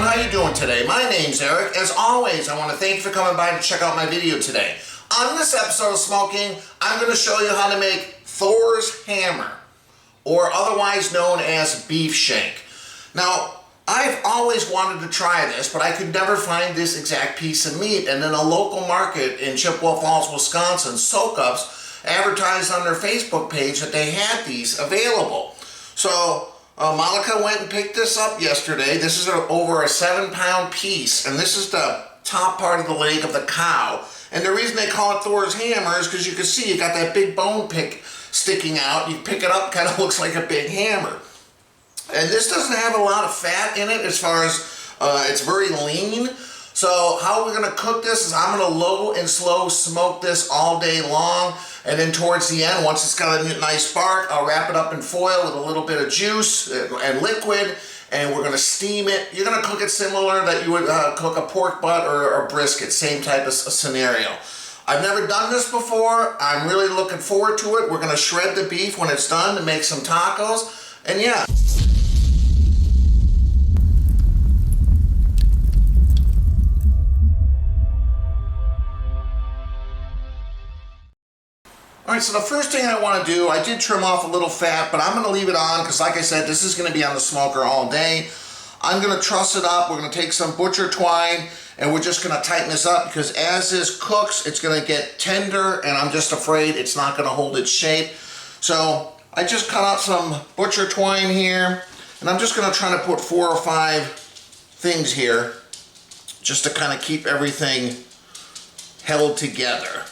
everyone, how you doing today? My name's Eric. As always, I want to thank you for coming by to check out my video today. On this episode of Smo'King, I'm going to show you how to make Thor's hammer, or otherwise known as Beef Shank. Now, I've always wanted to try this, but I could never find this exact piece of meat, and then a local market in Chippewa Falls, Wisconsin, Soak-Ups, advertised on their Facebook page that they had these available. So Malika went and picked this up yesterday. This is over a 7-pound piece, and this is the top part of the leg of the cow. And the reason they call it Thor's hammer is because you can see you got that big bone pick sticking out. You pick it up, kind of looks like a big hammer. And this doesn't have a lot of fat in it as far as it's very lean. So how we're going to cook this is I'm going to low and slow smoke this all day long, and then towards the end, once it's got a nice bark, I'll wrap it up in foil with a little bit of juice and liquid, and we're going to steam it. You're going to cook it similar that you would cook a pork butt or a brisket, same type of scenario. I've never done this before. I'm really looking forward to it. We're going to shred the beef when it's done to make some tacos, and yeah. Alright, so the first thing I want to do, I did trim off a little fat, but I'm going to leave it on because, like I said, this is going to be on the smoker all day. I'm going to truss it up. We're going to take some butcher twine, and we're just going to tighten this up because as this cooks, it's going to get tender, and I'm just afraid it's not going to hold its shape. So I just cut out some butcher twine here, and I'm just going to try to put 4 or 5 things here just to kind of keep everything held together,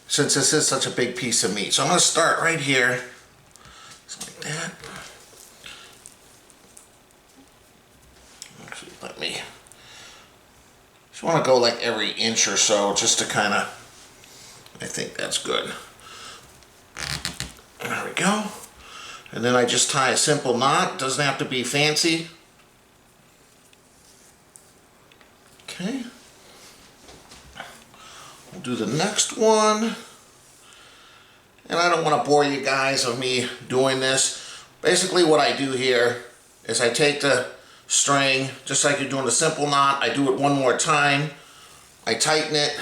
since this is such a big piece of meat. So I'm going to start right here, just like that. Actually, just want to go like every inch or so, just to kind of, I think that's good. There we go. And then I just tie a simple knot. Doesn't have to be fancy. Okay. We'll do the next one. And I don't want to bore you guys of me doing this. Basically what I do here is I take the string, just like you're doing a simple knot, I do it one more time, I tighten it,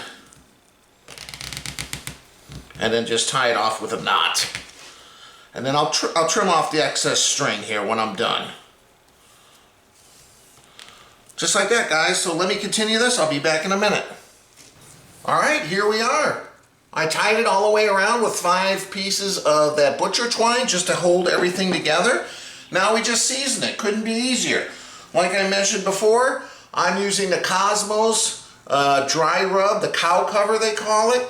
and then just tie it off with a knot. And then I'll trim off the excess string here when I'm done. Just like that, guys. So let me continue this. I'll be back in a minute. Alright, here we are. I tied it all the way around with 5 pieces of that butcher twine just to hold everything together. Now we just season it. Couldn't be easier. Like I mentioned before, I'm using the Cosmos dry rub, the cow cover they call it.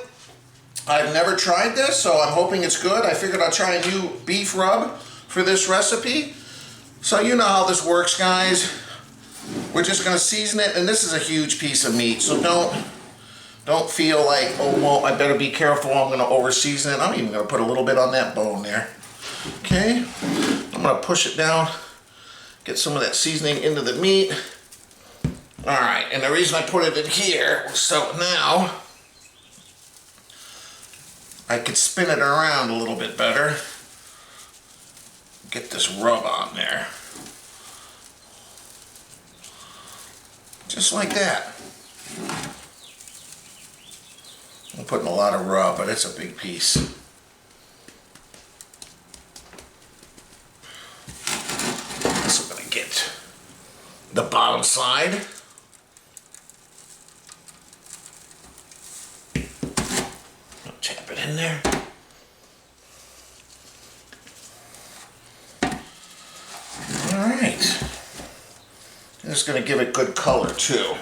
I've never tried this, so I'm hoping it's good. I figured I'll try a new beef rub for this recipe. So you know how this works, guys. We're just going to season it, and this is a huge piece of meat, so don't feel like, oh, well, I better be careful, I'm going to over-season it. I'm even going to put a little bit on that bone there. Okay, I'm going to push it down, get some of that seasoning into the meat. Alright, and the reason I put it in here, so now I could spin it around a little bit better. Get this rub on there. Just like that. I'm putting a lot of rub, but it's a big piece. So I'm going to get the bottom side. I'll tap it in there. Alright. Just going to give it good color too.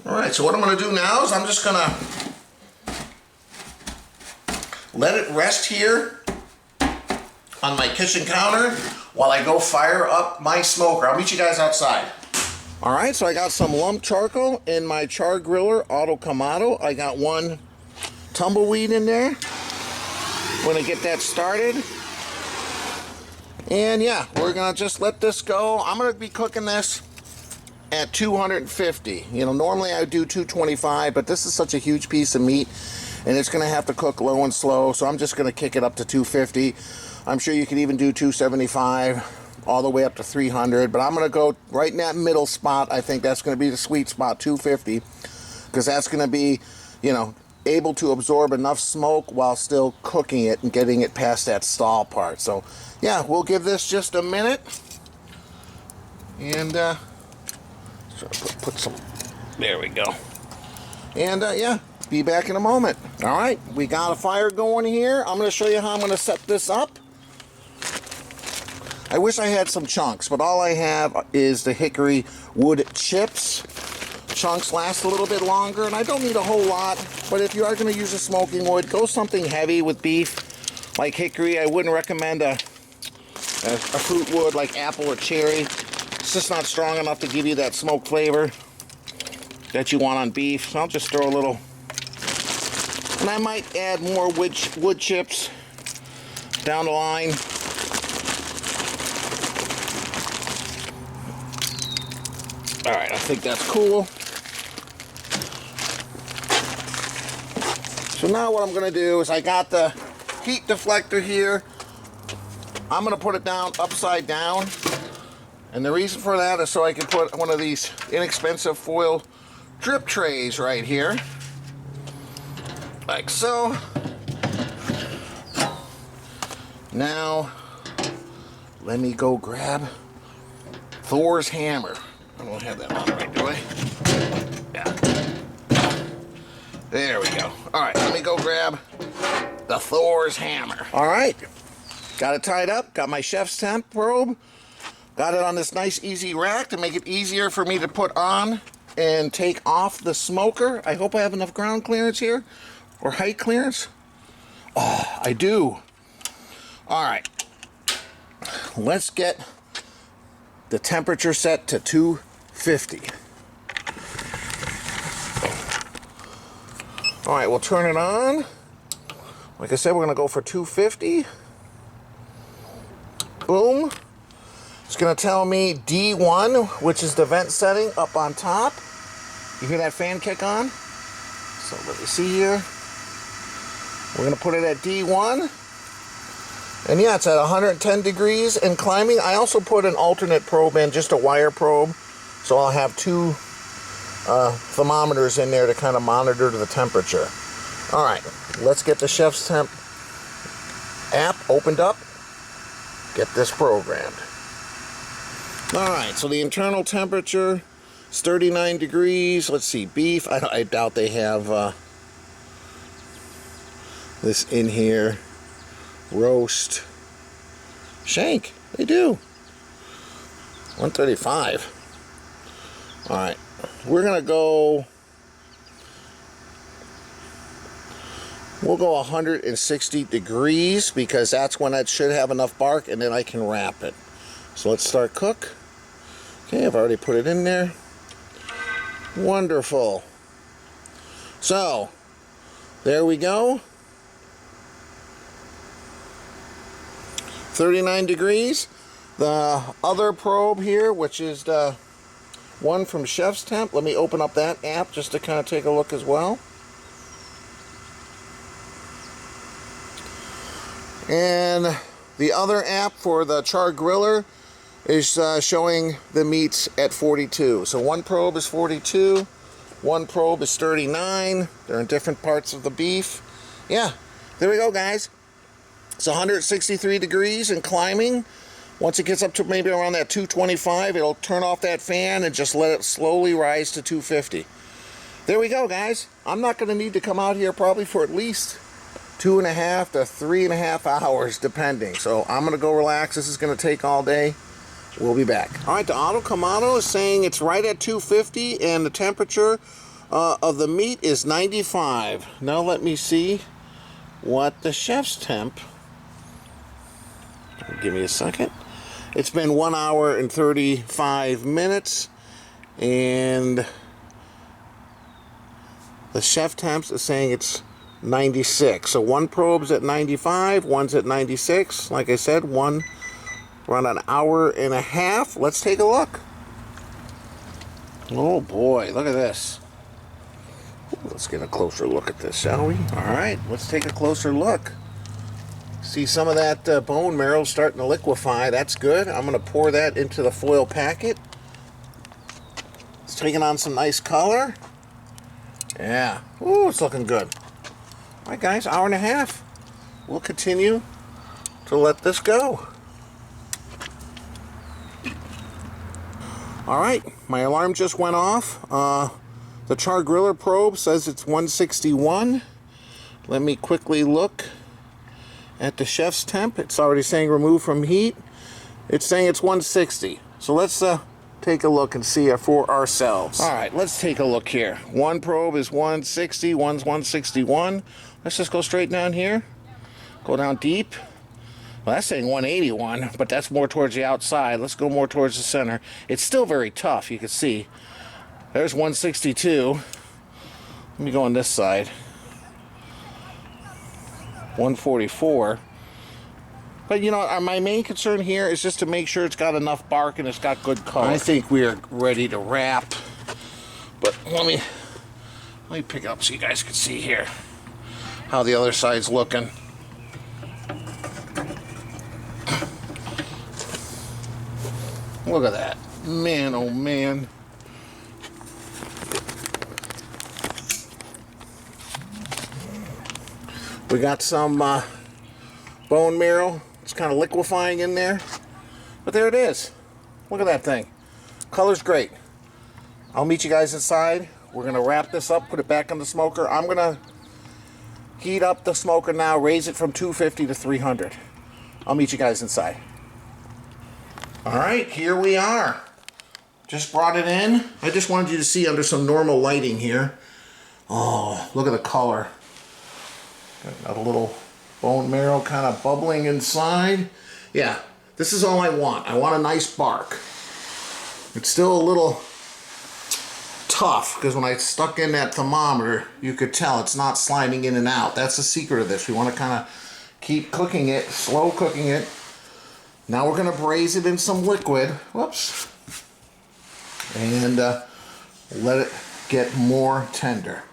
Alright, so what I'm going to do now is I'm just going to let it rest here on my kitchen counter while I go fire up my smoker. I'll meet you guys outside. Alright, so I got some lump charcoal in my char griller, Auto Kamado. I got 1 tumbleweed in there. I'm going to get that started. And yeah, we're going to just let this go. I'm going to be cooking this at 250. You know, normally I would do 225, but this is such a huge piece of meat and it's going to have to cook low and slow, so I'm just going to kick it up to 250. I'm sure you could even do 275, all the way up to 300, but I'm going to go right in that middle spot. I think that's going to be the sweet spot, 250, because that's going to be, you know, able to absorb enough smoke while still cooking it and getting it past that stall part. So yeah, we'll give this just a minute, and so put some, there we go, and yeah, be back in a moment. All right, we got a fire going here. I'm going to show you how I'm going to set this up. I wish I had some chunks, but all I have is the hickory wood chips. Chunks last a little bit longer, and I don't need a whole lot, but if you are going to use a smoking wood, go something heavy with beef, like hickory. I wouldn't recommend a fruit wood like apple or cherry. It's just not strong enough to give you that smoke flavor that you want on beef, so I'll just throw a little. And I might add more wood chips down the line. Alright, I think that's cool. So now what I'm going to do is I got the heat deflector here. I'm going to put it down upside down. And the reason for that is so I can put one of these inexpensive foil drip trays right here. Like so. Now, let me go grab Thor's hammer. I don't have that on right, do I? Yeah. There we go. Alright, let me go grab the Thor's hammer. Alright. Got it tied up. Got my chef's temp probe. Got it on this nice easy rack to make it easier for me to put on and take off the smoker. I hope I have enough ground clearance here. Or height clearance. Oh, I do. Alright. Let's get the temperature set to 250. All right, we'll turn it on. Like I said, we're gonna go for 250. Boom. It's gonna tell me D1, which is the vent setting up on top. You hear that fan kick on? So let me see here. We're gonna put it at D1. And yeah, it's at 110 degrees and climbing. I also put an alternate probe in, just a wire probe. So I'll have two thermometers in there to kind of monitor the temperature. All right, let's get the Chef's Temp app opened up. Get this programmed. All right, so the internal temperature is 39 degrees. Let's see, beef. I doubt they have this in here. Roast shank, they do. 135. All right, we're gonna go. We'll go 160 degrees because that's when that should have enough bark, and then I can wrap it. So let's start cook. Okay, I've already put it in there. Wonderful. So there we go. 39 degrees. The other probe here, which is the one from Chef's Temp, let me open up that app just to kind of take a look as well. And the other app for the char griller is showing the meats at 42. So one probe is 42, one probe is 39. They're in different parts of the beef. Yeah, there we go, guys. It's 163 degrees and climbing. Once it gets up to maybe around that 225, it'll turn off that fan and just let it slowly rise to 250. There we go, guys. I'm not going to need to come out here probably for at least 2.5 to 3.5 hours, depending. So I'm going to go relax. This is going to take all day. We'll be back. All right, the Auto Kamado is saying it's right at 250, and the temperature of the meat is 95. Now let me see what the Chef's Temp. Give me a second. It's been 1 hour and 35 minutes, and the Chef Temps is saying it's 96. So one probe's at 95, one's at 96. Like I said, one around an hour and a half. Let's take a look. Oh boy, look at this. Let's get a closer look at this, shall we? All right, let's take a closer look. See some of that bone marrow starting to liquefy. That's good. I'm going to pour that into the foil packet. It's taking on some nice color. Yeah. Ooh, it's looking good. All right, guys, hour and a half. We'll continue to let this go. All right, my alarm just went off. The char griller probe says it's 161. Let me quickly look at the chef's temp. It's already saying remove from heat. It's saying it's 160. So let's take a look and see it for ourselves. All right, let's take a look here. One probe is 160, one's 161. Let's just go straight down here. Go down deep. Well, that's saying 181, but that's more towards the outside. Let's go more towards the center. It's still very tough, you can see. There's 162. Let me go on this side. 144. But you know, my main concern here is just to make sure it's got enough bark and it's got good color. I think we are ready to wrap. But let me pick it up so you guys can see here how the other side's looking. Look at that. Man, oh man. We got some bone marrow. It's kind of liquefying in there. But there it is. Look at that thing. Color's great. I'll meet you guys inside. We're going to wrap this up, put it back on the smoker. I'm going to heat up the smoker now, raise it from 250 to 300. I'll meet you guys inside. All right, here we are. Just brought it in. I just wanted you to see under some normal lighting here. Oh, look at the color. Got a little bone marrow kind of bubbling inside. Yeah, this is all I want. I want a nice bark. It's still a little tough because when I stuck in that thermometer, you could tell it's not sliding in and out. That's the secret of this. We want to kind of keep cooking it, slow cooking it. Now we're going to braise it in some liquid. Whoops. And let it get more tender.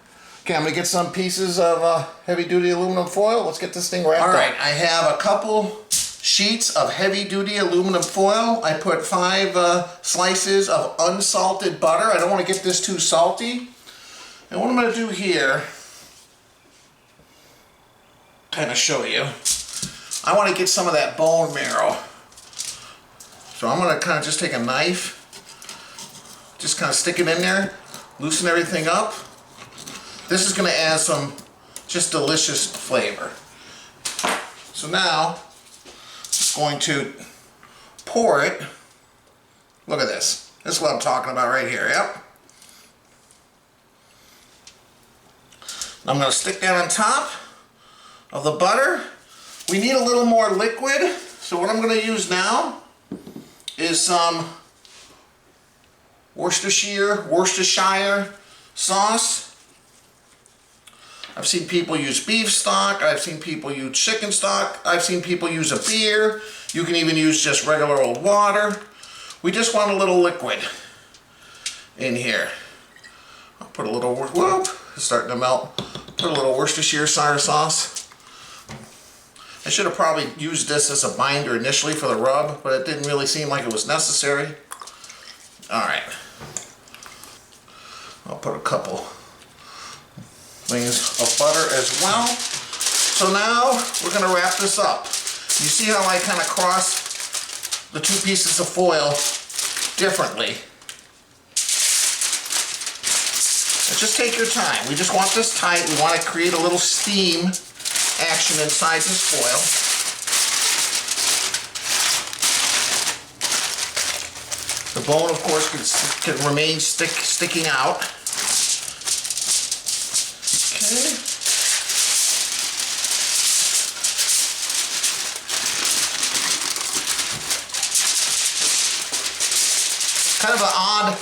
Okay, I'm going to get some pieces of heavy-duty aluminum foil. Let's get this thing wrapped up. All right, I have a couple sheets of heavy-duty aluminum foil. I put 5 slices of unsalted butter. I don't want to get this too salty. And what I'm going to do here, kind of show you, I want to get some of that bone marrow. So I'm going to kind of just take a knife, just kind of stick it in there, loosen everything up. This is going to add some just delicious flavor. So now, I'm going to pour it. Look at this. This is what I'm talking about right here, yep. I'm going to stick that on top of the butter. We need a little more liquid, so what I'm going to use now is some Worcestershire sauce. I've seen people use beef stock. I've seen people use chicken stock. I've seen people use a beer. You can even use just regular old water. We just want a little liquid in here. I'll put a little, whoop, it's starting to melt. Put a little Worcestershire sauce. I should have probably used this as a binder initially for the rub, but it didn't really seem like it was necessary. All right. I'll put a couple things of butter as well. So now we're going to wrap this up. You see how I kind of cross the 2 pieces of foil differently. And just take your time. We just want this tight. We want to create a little steam action inside this foil. The bone, of course, can remain sticking out. Okay. Kind of an odd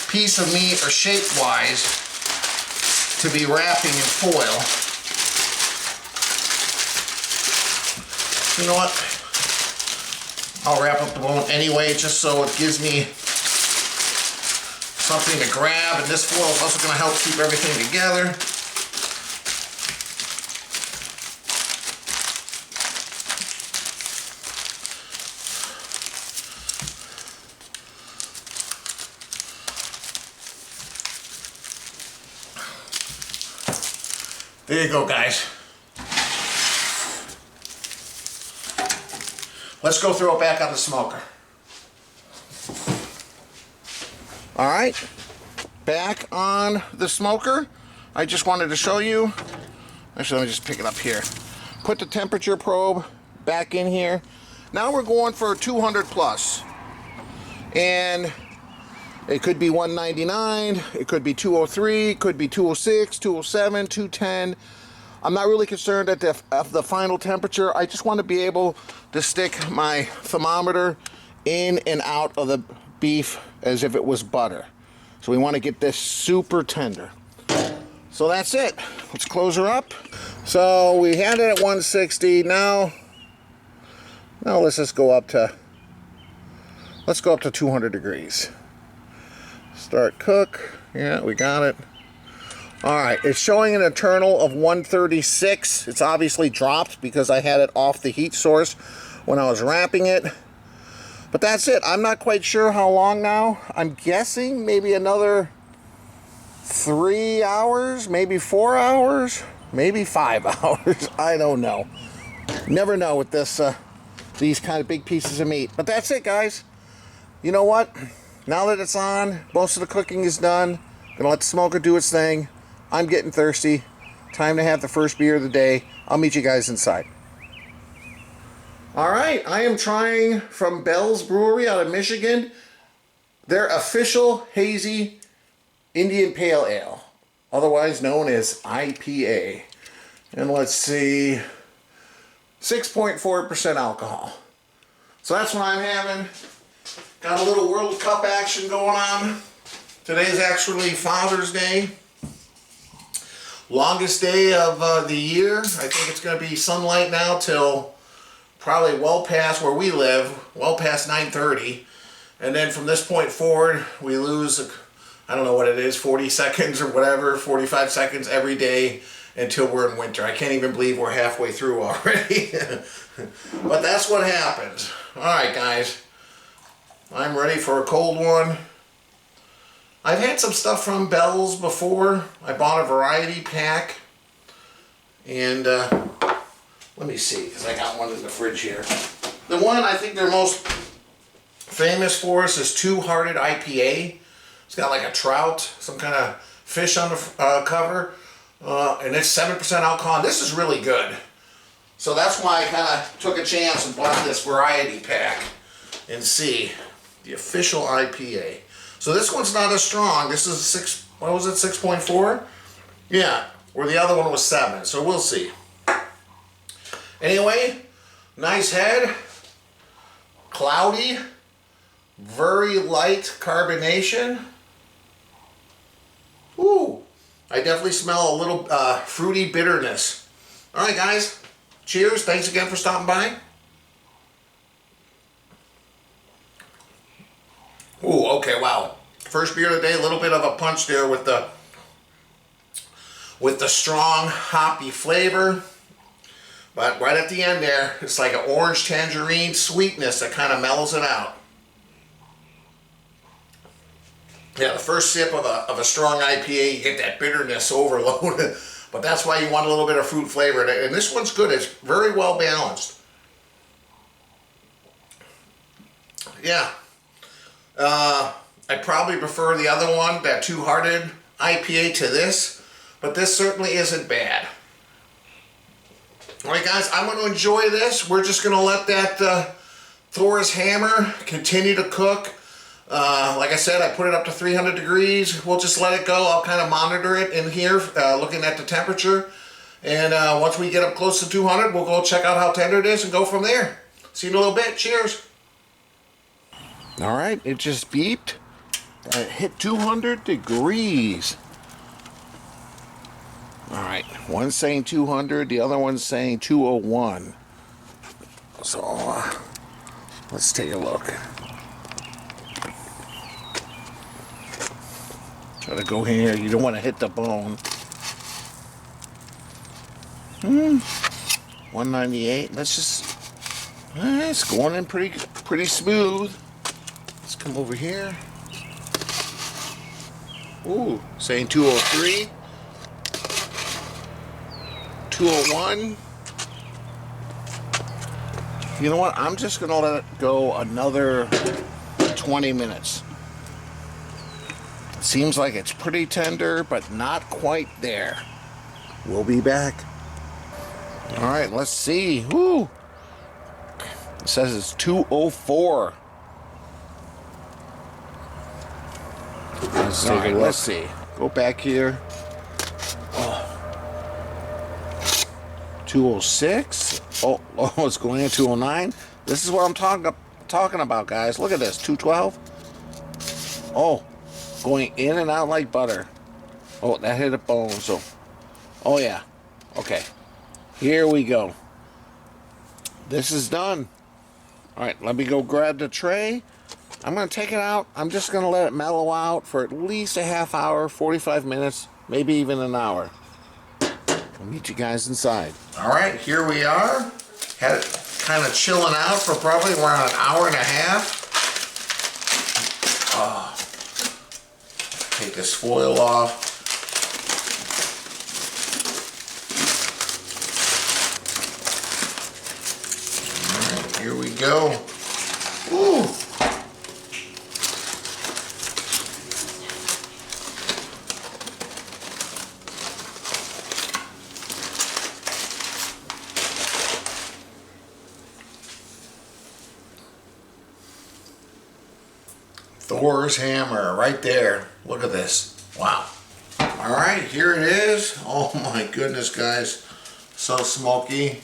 piece of meat, or shape-wise, to be wrapping in foil. You know what? I'll wrap up the bone anyway, just so it gives me something to grab, and this foil is also going to help keep everything together. There you go, guys. Let's go throw it back on the smoker. All right, back on the smoker. I just wanted to show you. Actually, let me just pick it up here. Put the temperature probe back in here. Now we're going for 200 plus. And it could be 199, it could be 203, it could be 206, 207, 210. I'm not really concerned at the final temperature. I just want to be able to stick my thermometer in and out of the beef as if it was butter. So we want to get this super tender. So that's it. Let's close her up. So we had it at 160. Now let's just go up to, let's go up to 200 degrees. Start cook. Yeah, we got it. All right, it's showing an internal of 136. It's obviously dropped because I had it off the heat source when I was wrapping it. But that's it. I'm not quite sure how long now. I'm guessing maybe another 3 hours, maybe 4 hours, maybe 5 hours. I don't know. Never know with this these kind of big pieces of meat. But that's it, guys. You know what? Now that it's on, most of the cooking is done. Gonna let the smoker do its thing. I'm getting thirsty. Time to have the first beer of the day. I'll meet you guys inside. All right, I am trying from Bell's Brewery out of Michigan, their official hazy Indian Pale Ale, otherwise known as IPA. And let's see, 6.4% alcohol. So that's what I'm having. Got a little World Cup action going on. Today's actually Father's Day. Longest day of the year. I think it's going to be sunlight now till probably well past where we live, well past 9:30. And then from this point forward, we lose, I don't know what it is, 40 seconds or whatever, 45 seconds every day until we're in winter. I can't even believe we're halfway through already. But that's what happens. All right, guys. I'm ready for a cold one. I've had some stuff from Bell's before. I bought a variety pack. And let me see, because I got one in the fridge here. The one I think they're most famous for is Two-Hearted IPA. It's got like a trout, some kind of fish on the cover. And it's 7% alcohol. This is really good. So that's why I kind of took a chance and bought this variety pack. And see, the official IPA. So this one's not as strong. This is 6.4? Yeah, where the other one was 7. So we'll see. Anyway, nice head. Cloudy. Very light carbonation. Ooh, I definitely smell a little fruity bitterness. All right, guys. Cheers. Thanks again for stopping by. Ooh, okay, wow. First beer of the day, a little bit of a punch there with the strong hoppy flavor. But right at the end there, it's like an orange tangerine sweetness that kind of mellows it out. Yeah, the first sip of a strong IPA, you get that bitterness overload. But that's why you want a little bit of fruit flavor. And this one's good. It's very well balanced. Yeah. I probably prefer the other one, that Two-Hearted IPA, to this. But this certainly isn't bad. Alright guys, I'm going to enjoy this. We're just going to let that Thor's hammer continue to cook. Like I said, I put it up to 300 degrees. We'll just let it go. I'll kind of monitor it in here, looking at the temperature. And once we get up close to 200, we'll go check out how tender it is and go from there. See you in a little bit. Cheers. Alright, it just beeped. It hit 200 degrees. Alright, one's saying 200, the other one's saying 201. So, let's take a look. Try to go here, you don't want to hit the bone. 198, let's just, it's going in pretty smooth. Let's come over here. Ooh, saying 203. 201. You know what? I'm just going to let it go another 20 minutes. Seems like it's pretty tender, but not quite there. We'll be back. All right, let's see. Woo! It says it's 204. Let's take a look. Let's see. Go back here. 206. Oh, it's going in 209. This is what I'm talking about, guys. Look at this. 212. Oh, going in and out like butter. Oh, that hit a bone. So, oh yeah. Okay. Here we go. This is done. All right, let me go grab the tray. I'm going to take it out. I'm just going to let it mellow out for at least a half hour, 45 minutes, maybe even an hour. I'll meet you guys inside. All right, here we are. Had it kind of chilling out for probably around an hour and a half. Oh. Take this foil off. All right, here we go. Ooh. Thor's hammer right there. Look at this. Wow. All right, here it is. Oh my goodness, guys. So smoky.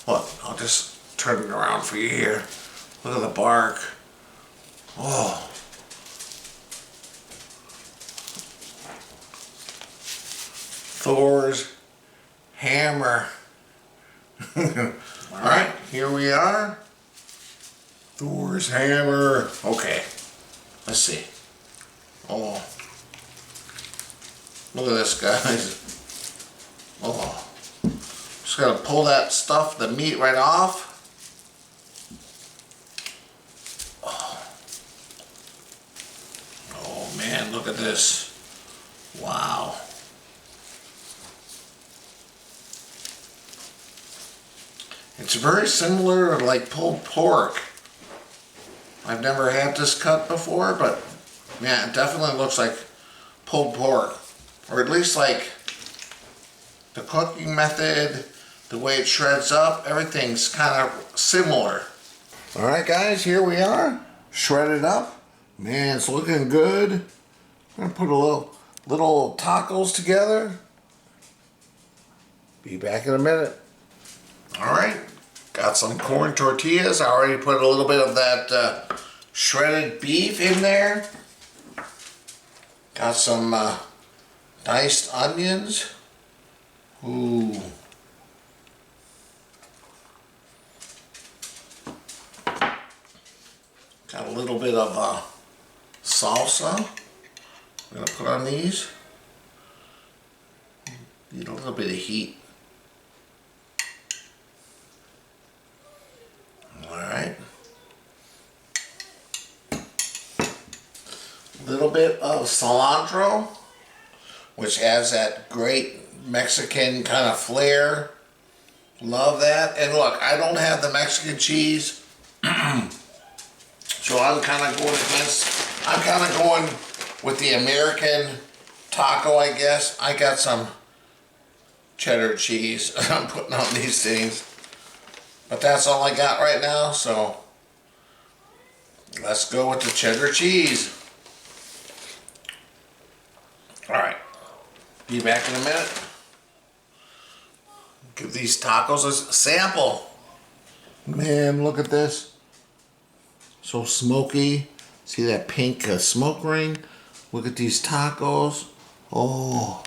Look, I'll just turn it around for you here. Look at the bark. Oh. Thor's hammer. All right, here we are. Thor's hammer. Okay. Let's see. Oh, look at this, guys. Oh, just gotta pull that stuff, the meat right off. Oh man, look at this. Wow. It's very similar to like pulled pork. I've never had this cut before, but yeah, it definitely looks like pulled pork. Or at least like the cooking method, the way it shreds up, everything's kind of similar. All right, guys, here we are. Shredded up. Man, it's looking good. I'm gonna put a little tacos together. Be back in a minute. All right. Got some corn tortillas. I already put a little bit of that shredded beef in there. Got some diced onions. Ooh. Got a little bit of salsa. I'm going to put on these. Need a little bit of heat. Alright. A little bit of cilantro, which adds that great Mexican kind of flair. Love that. And look, I don't have the Mexican cheese, so I'm kind of going with the American taco, I guess. I got some cheddar cheese I'm putting on these things. But that's all I got right now, so let's go with the cheddar cheese. Alright, be back in a minute. Give these tacos a sample. Man, look at this. So smoky. See that pink smoke ring? Look at these tacos. Oh,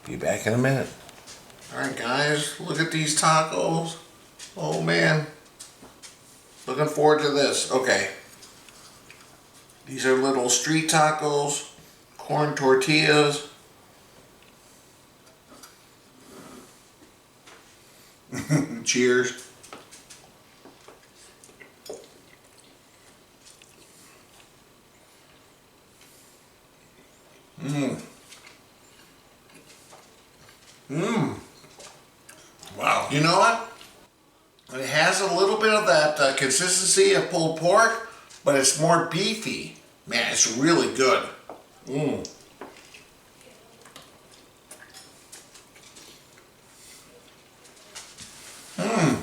be back in a minute. Alright guys, look at these tacos. Oh man, looking forward to this. Okay, these are little street tacos, corn tortillas. Cheers. You know what? It has a little bit of that consistency of pulled pork, but it's more beefy. Man, it's really good. Mmm. Mmm.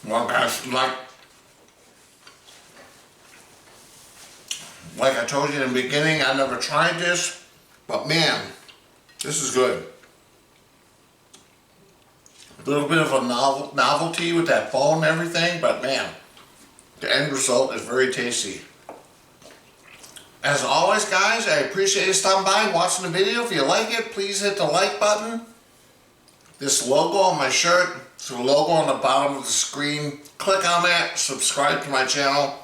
Well, guys, like I told you in the beginning, I never tried this, but man, this is good. A little bit of a novelty with that bone and everything, but man, the end result is very tasty. As always, guys, I appreciate you stopping by and watching the video. If you like it, please hit the like button. This logo on my shirt, it's the logo on the bottom of the screen. Click on that, subscribe to my channel.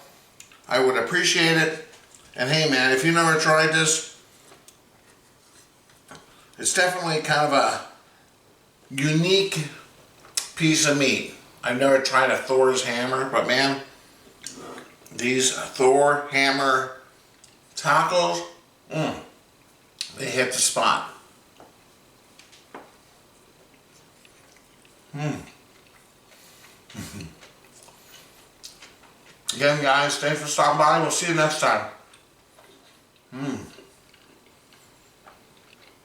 I would appreciate it. And hey man, if you never tried this, it's definitely kind of a unique piece of meat. I've never tried a Thor's hammer, but man, these Thor hammer tacos, they hit the spot. Again, guys, thanks for stopping by. We'll see you next time.